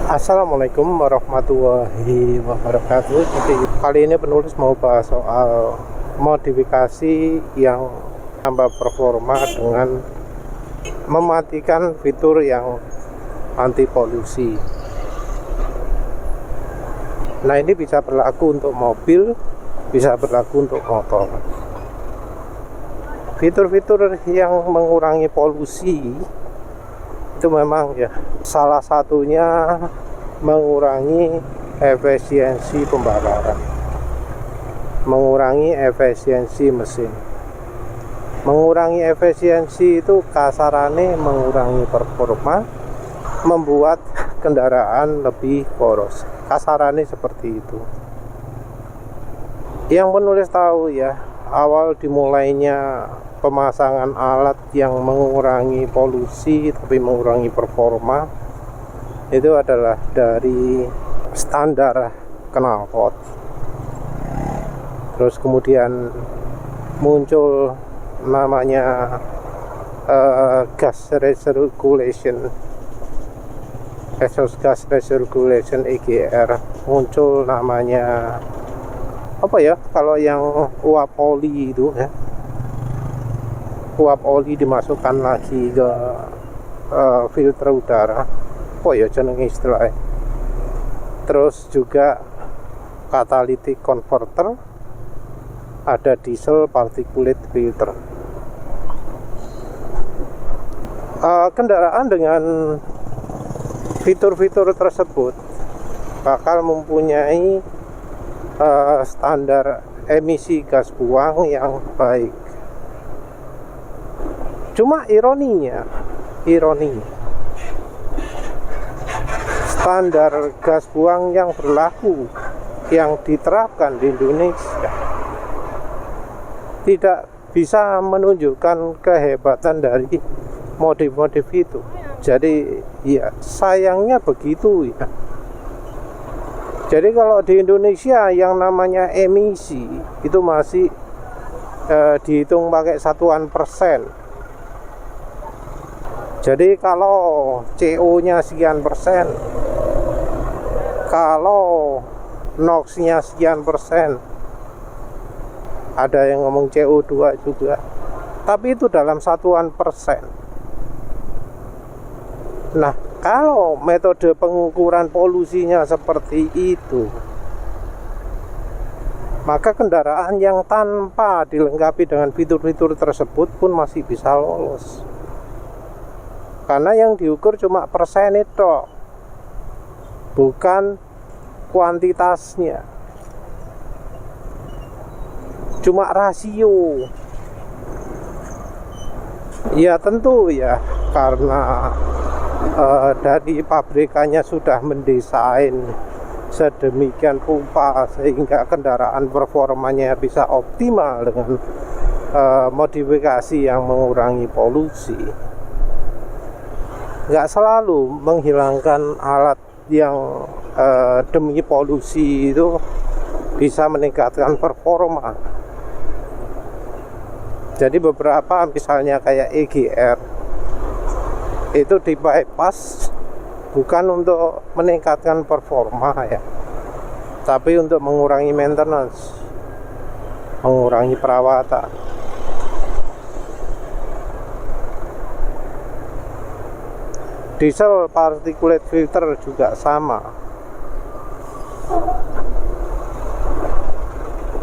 Assalamualaikum warahmatullahi wabarakatuh. Jadi kali ini penulis mau bahas soal modifikasi yang tambah performa dengan mematikan fitur yang anti polusi. Nah, ini bisa berlaku untuk mobil, bisa berlaku untuk motor. Fitur-fitur yang mengurangi polusi itu memang ya salah satunya mengurangi efisiensi pembakaran, mengurangi efisiensi mesin. Mengurangi efisiensi itu kasarane mengurangi performa, membuat kendaraan lebih boros. Kasarane seperti itu. Yang penulis tahu ya, awal dimulainya pemasangan alat yang mengurangi polusi tapi mengurangi performa itu adalah dari standar knalpot. Terus kemudian muncul namanya gas recirculation, exhaust gas recirculation EGR. Muncul namanya apa ya, kalau yang uap oli itu ya, uap oli dimasukkan lagi ke filter udara. Oh ya jenenge istilahnya. Terus juga catalytic converter, ada diesel particulate filter. Kendaraan dengan fitur-fitur tersebut bakal mempunyai standar emisi gas buang yang baik. Cuma ironinya standar gas buang yang berlaku, yang diterapkan di Indonesia, tidak bisa menunjukkan kehebatan dari modif-modif itu. Jadi ya sayangnya begitu ya. Jadi kalau di Indonesia yang namanya emisi itu masih dihitung pakai satuan persen. Jadi kalau CO-nya sekian persen, kalau NOx-nya sekian persen, ada yang ngomong CO2 juga, tapi itu dalam satuan persen. Nah, kalau metode pengukuran polusinya seperti itu, maka kendaraan yang tanpa dilengkapi dengan fitur-fitur tersebut pun masih bisa lolos. Karena yang diukur cuma persen itu, bukan kuantitasnya, cuma rasio. Ya tentu ya, karena dari pabrikannya sudah mendesain sedemikian rupa sehingga kendaraan performanya bisa optimal dengan modifikasi yang mengurangi polusi. Nggak selalu menghilangkan alat yang demi polusi itu bisa meningkatkan performa. Jadi beberapa misalnya kayak EGR itu di bypass bukan untuk meningkatkan performa ya, tapi untuk mengurangi maintenance, mengurangi perawatan. Diesel particulate filter juga sama,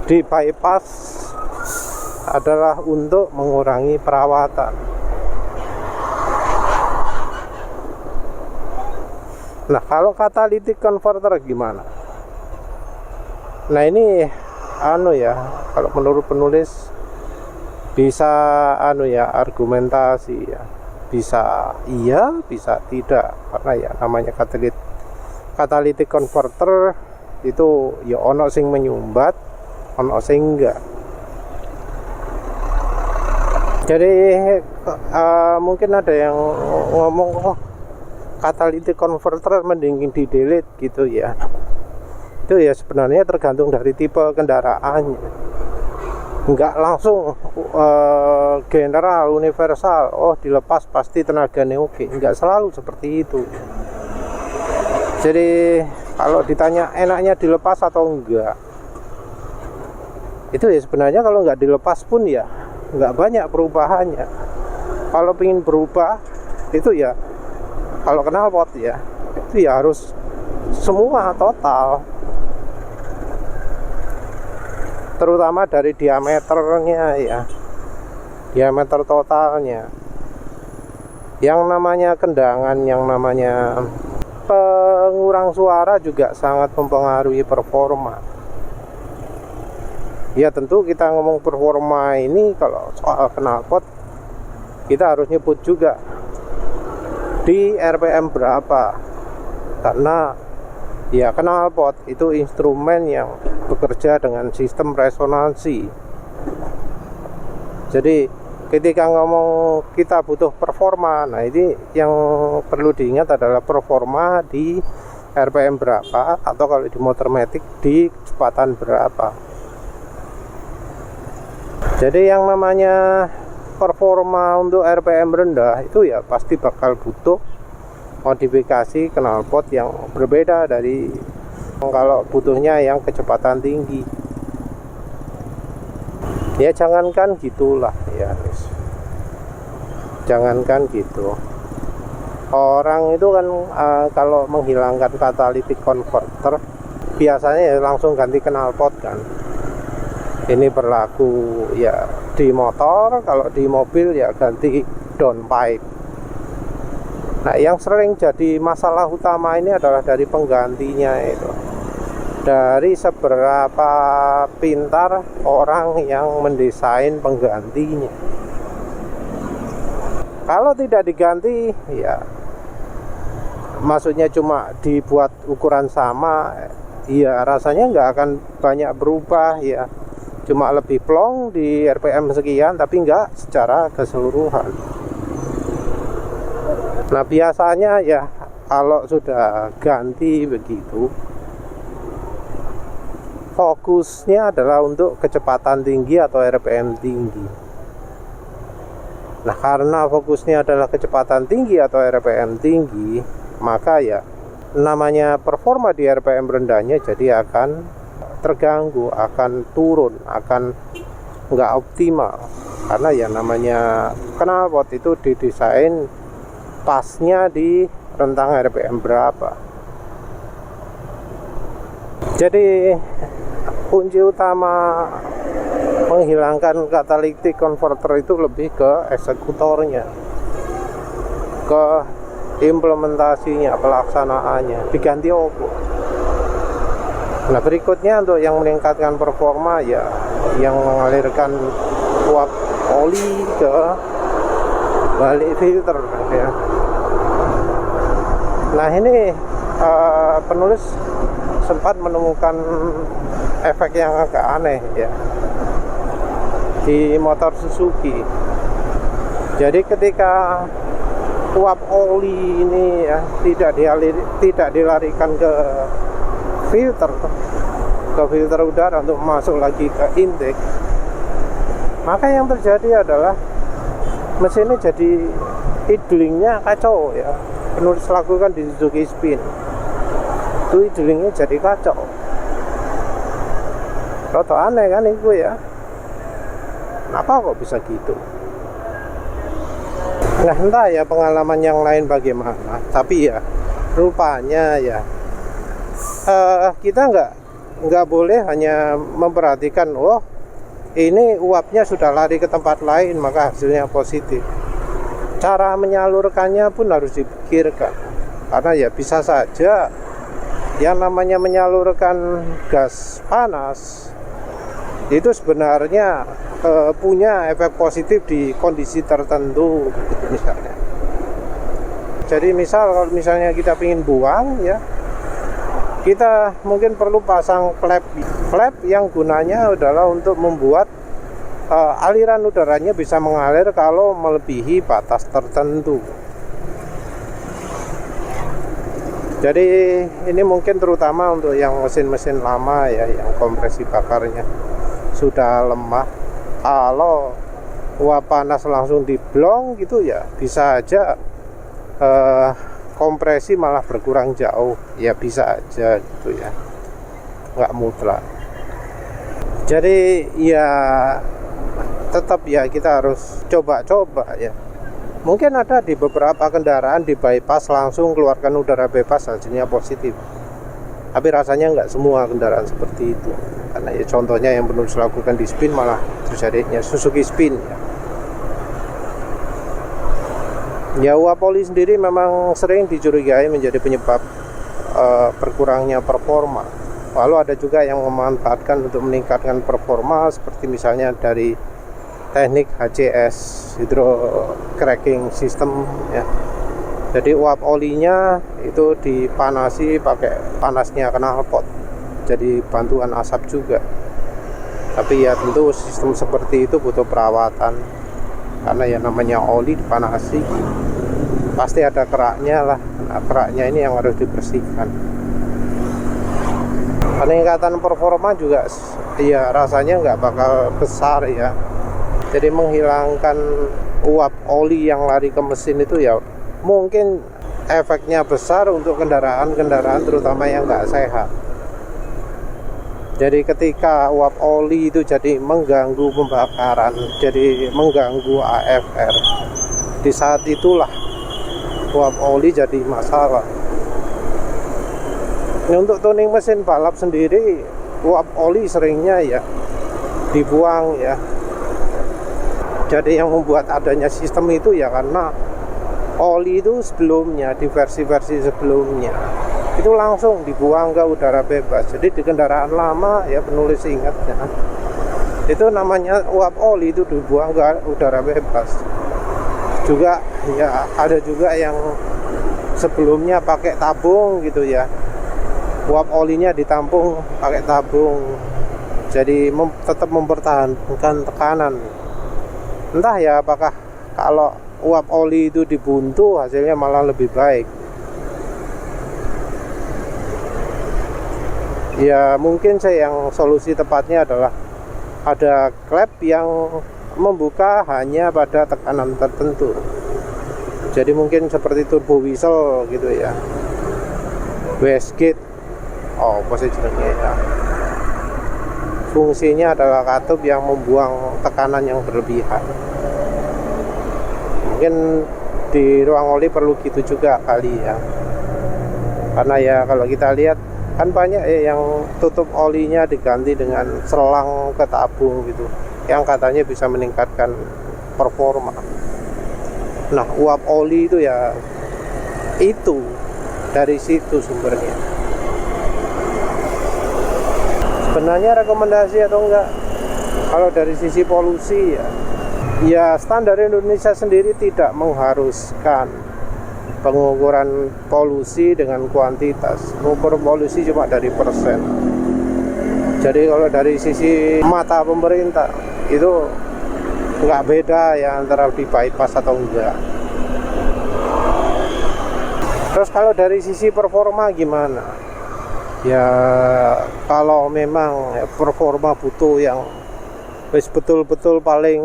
di bypass adalah untuk mengurangi perawatan. Nah, kalau catalytic converter gimana? Nah, ini kalau menurut penulis bisa argumentasi ya. Bisa iya, bisa tidak, karena ya namanya catalytic converter itu ya ono sing menyumbat, ono sing enggak. Jadi mungkin ada yang ngomong catalytic converter mending di delete gitu ya. Itu ya sebenarnya tergantung dari tipe kendaraannya. Enggak langsung general universal, oh dilepas pasti tenaganya oke. Enggak selalu seperti itu. Jadi kalau ditanya enaknya dilepas atau enggak, itu ya sebenarnya kalau nggak dilepas pun ya nggak banyak perubahannya. Kalau ingin berubah itu ya, kalau knalpot ya itu ya harus semua total, terutama dari diameternya ya, diameter totalnya. Yang namanya kendangan, yang namanya pengurang suara juga sangat mempengaruhi performa. Ya tentu kita ngomong performa ini kalau soal knalpot kita harus nyebut juga di RPM berapa, karena ya knalpot itu instrumen yang bekerja dengan sistem resonansi. Jadi ketika ngomong kita butuh performa, nah ini yang perlu diingat adalah performa di RPM berapa, atau kalau di motor matic di kecepatan berapa. Jadi yang namanya performa untuk RPM rendah itu ya pasti bakal butuh modifikasi knalpot yang berbeda dari kalau butuhnya yang kecepatan tinggi. Ya jangankan gitulah ya, jangankan gitu. Orang itu kan kalau menghilangkan catalytic converter biasanya ya langsung ganti knalpot kan. Ini berlaku ya di motor, kalau di mobil ya ganti downpipe. Nah yang sering jadi masalah utama ini adalah dari penggantinya itu, dari seberapa pintar orang yang mendesain penggantinya. Kalau tidak diganti ya, maksudnya cuma dibuat ukuran sama, ya rasanya nggak akan banyak berubah ya, cuma lebih plong di RPM sekian, tapi nggak secara keseluruhan. Nah biasanya ya kalau sudah ganti begitu, fokusnya adalah untuk kecepatan tinggi atau RPM tinggi. Nah karena fokusnya adalah kecepatan tinggi atau RPM tinggi, maka ya namanya performa di RPM rendahnya jadi akan terganggu, akan turun, akan nggak optimal. Karena ya namanya knalpot itu didesain pasnya di rentang RPM berapa. Jadi kunci utama menghilangkan catalytic converter itu lebih ke eksekutornya, ke implementasinya, pelaksanaannya, diganti opo. Nah berikutnya untuk yang meningkatkan performa ya yang mengalirkan uap oli ke balik filter ya. Nah ini penulis sempat menemukan efek yang agak aneh ya di motor Suzuki. Jadi ketika uap oli ini ya tidak dilarikan ke filter udara untuk masuk lagi ke intake, maka yang terjadi adalah mesinnya jadi idlingnya kacau ya. Penulis lakukan di Suzuki Spin itu idlingnya jadi kacau. Roto aneh kan itu ya, kenapa kok bisa gitu? Nah entah ya pengalaman yang lain bagaimana, tapi ya rupanya ya kita nggak boleh hanya memperhatikan oh ini uapnya sudah lari ke tempat lain maka hasilnya positif. Cara menyalurkannya pun harus dipikirkan, karena ya bisa saja yang namanya menyalurkan gas panas itu sebenarnya punya efek positif di kondisi tertentu misalnya. Jadi kalau misalnya kita ingin buang ya, kita mungkin perlu pasang flap yang gunanya adalah untuk membuat aliran udaranya bisa mengalir kalau melebihi batas tertentu. Jadi ini mungkin terutama untuk yang mesin-mesin lama ya, yang kompresi bakarnya sudah lemah. Kalau uap panas langsung diblong gitu ya bisa aja kompresi malah berkurang jauh, ya bisa aja gitu ya, nggak mutlak. Jadi ya tetap ya kita harus coba-coba ya. Mungkin ada di beberapa kendaraan di bypass langsung keluarkan udara bebas, hasilnya positif. Tapi rasanya nggak semua kendaraan seperti itu. Karena ya contohnya yang belum dilakukan di Spin malah terjadinya Suzuki Spin ya. Ya, uap oli sendiri memang sering dicurigai menjadi penyebab berkurangnya performa. Lalu ada juga yang memanfaatkan untuk meningkatkan performa, seperti misalnya dari teknik HCS, hydro cracking system ya. Jadi uap olinya itu dipanasi pakai panasnya knalpot, jadi bantuan asap juga. Tapi ya tentu sistem seperti itu butuh perawatan, karena ya namanya oli dipanasi pasti ada keraknya lah. Nah, keraknya ini yang harus dibersihkan. Peningkatan performa juga ya rasanya nggak bakal besar ya. Jadi menghilangkan uap oli yang lari ke mesin itu ya mungkin efeknya besar untuk kendaraan-kendaraan terutama yang nggak sehat. Jadi ketika uap oli itu jadi mengganggu pembakaran, jadi mengganggu AFR, di saat itulah uap oli jadi masalah. Nah, untuk tuning mesin balap sendiri, uap oli seringnya ya dibuang ya. Jadi yang membuat adanya sistem itu ya karena oli itu sebelumnya, di versi-versi sebelumnya itu langsung dibuang ke udara bebas. Jadi di kendaraan lama ya, penulis ingat ya, itu namanya uap oli itu dibuang ke udara bebas. Juga ya ada juga yang sebelumnya pakai tabung gitu ya, uap olinya ditampung pakai tabung, jadi tetap mempertahankan tekanan. Entah ya apakah kalau uap oli itu dibuntu hasilnya malah lebih baik. Ya mungkin yang solusi tepatnya adalah ada klep yang membuka hanya pada tekanan tertentu. Jadi mungkin seperti turbo whistle gitu ya, wastegate, posisinya ya. Fungsinya adalah katup yang membuang tekanan yang berlebihan. Mungkin di ruang oli perlu gitu juga kali ya. Karena ya kalau kita lihat kan banyak ya yang tutup olinya diganti dengan selang ke tabung gitu, yang katanya bisa meningkatkan performa. Nah, uap oli itu ya itu dari situ sumbernya. Sebenarnya rekomendasi atau enggak, kalau dari sisi polusi ya standar Indonesia sendiri tidak mengharuskan pengukuran polusi dengan kuantitas. Mengukur polusi cuma dari persen. Jadi kalau dari sisi mata pemerintah itu nggak beda ya antara di bypass atau enggak. Terus kalau dari sisi performa gimana? Ya kalau memang performa butuh yang betul-betul paling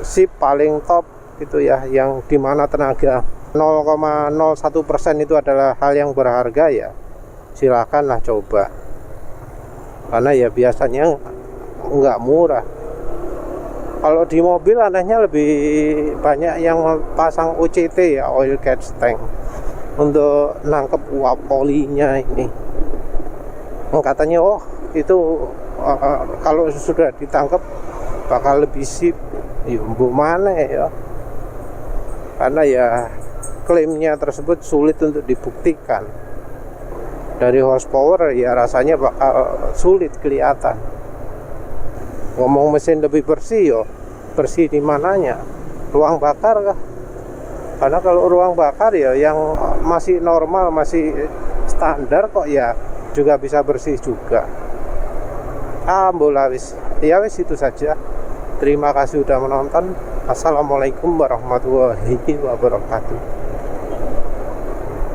sip, paling top gitu ya, yang dimana tenaga 0,01% itu adalah hal yang berharga, ya silakanlah coba. Karena ya biasanya nggak murah. Kalau di mobil anehnya lebih banyak yang pasang OCT ya, oil catch tank, untuk nangkep uap olinya ini. Katanya itu kalau sudah ditangkap bakal lebih sip. Ya mbok mana ya, karena ya klaimnya tersebut sulit untuk dibuktikan. Dari horsepower ya rasanya bakal sulit kelihatan. Ngomong mesin lebih bersih, yo bersih di mananya? Ruang bakar kah? Karena kalau ruang bakar ya yang masih normal, masih standar kok ya juga bisa bersih juga. Alhamdulillah wis. Ya wis itu saja. Terima kasih sudah menonton. Assalamualaikum warahmatullahi wabarakatuh.